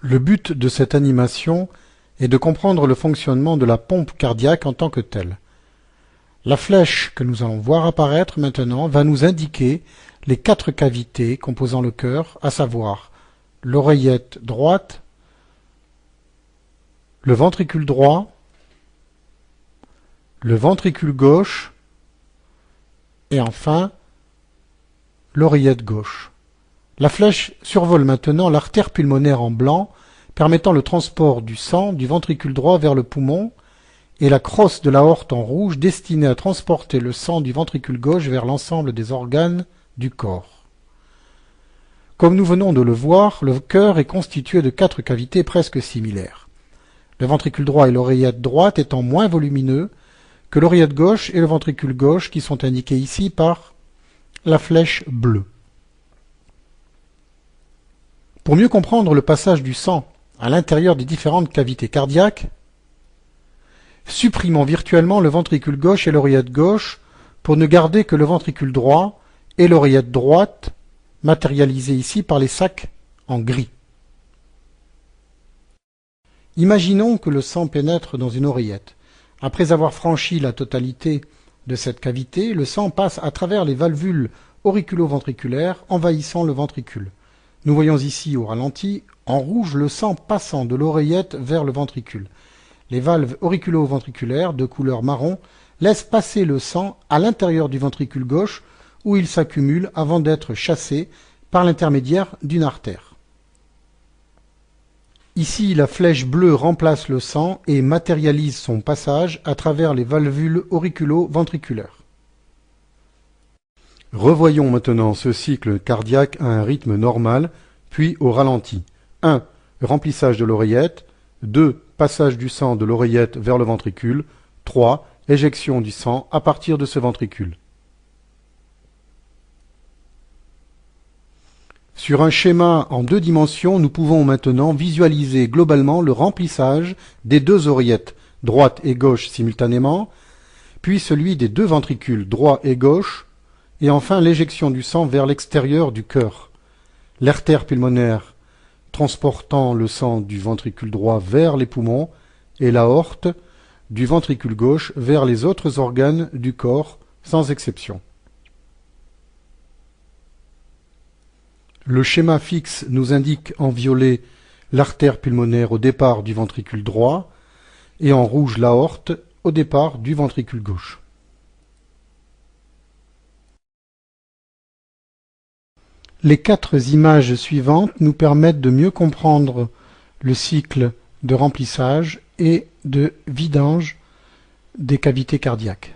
Le but de cette animation est de comprendre le fonctionnement de la pompe cardiaque en tant que telle. La flèche que nous allons voir apparaître maintenant va nous indiquer les 4 cavités composant le cœur, à savoir l'oreillette droite, le ventricule droit, le ventricule gauche et enfin l'oreillette gauche. La flèche survole maintenant l'artère pulmonaire en blanc, permettant le transport du sang du ventricule droit vers le poumon, et la crosse de l'aorte en rouge destinée à transporter le sang du ventricule gauche vers l'ensemble des organes du corps. Comme nous venons de le voir, le cœur est constitué de 4 cavités presque similaires. Le ventricule droit et l'oreillette droite étant moins volumineux que l'oreillette gauche et le ventricule gauche qui sont indiqués ici par la flèche bleue. Pour mieux comprendre le passage du sang à l'intérieur des différentes cavités cardiaques, supprimons virtuellement le ventricule gauche et l'oreillette gauche pour ne garder que le ventricule droit et l'oreillette droite, matérialisés ici par les sacs en gris. Imaginons que le sang pénètre dans une oreillette. Après avoir franchi la totalité de cette cavité, le sang passe à travers les valvules auriculo-ventriculaires, envahissant le ventricule. Nous voyons ici au ralenti, en rouge, le sang passant de l'oreillette vers le ventricule. Les valves auriculo-ventriculaires, de couleur marron, laissent passer le sang à l'intérieur du ventricule gauche, où il s'accumule avant d'être chassé par l'intermédiaire d'une artère. Ici, la flèche bleue remplace le sang et matérialise son passage à travers les valvules auriculo-ventriculaires. Revoyons maintenant ce cycle cardiaque à un rythme normal, puis au ralenti. 1. Remplissage de l'oreillette. 2. Passage du sang de l'oreillette vers le ventricule. 3. Éjection du sang à partir de ce ventricule. Sur un schéma en 2 dimensions, nous pouvons maintenant visualiser globalement le remplissage des 2 oreillettes, droite et gauche simultanément, puis celui des 2 ventricules, droit et gauche, et enfin l'éjection du sang vers l'extérieur du cœur. L'artère pulmonaire transportant le sang du ventricule droit vers les poumons et l'aorte du ventricule gauche vers les autres organes du corps, sans exception. Le schéma fixe nous indique en violet l'artère pulmonaire au départ du ventricule droit et en rouge l'aorte au départ du ventricule gauche. Les 4 images suivantes nous permettent de mieux comprendre le cycle de remplissage et de vidange des cavités cardiaques.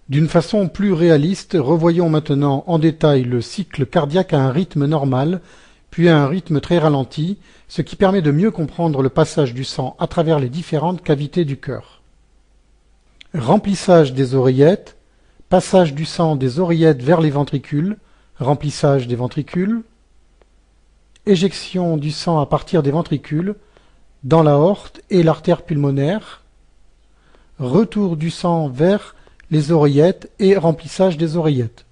D'une façon plus réaliste, revoyons maintenant en détail le cycle cardiaque à un rythme normal, puis à un rythme très ralenti, ce qui permet de mieux comprendre le passage du sang à travers les différentes cavités du cœur. Remplissage des oreillettes, passage du sang des oreillettes vers les ventricules, remplissage des ventricules, éjection du sang à partir des ventricules dans l'aorte et l'artère pulmonaire, retour du sang vers les oreillettes et remplissage des oreillettes.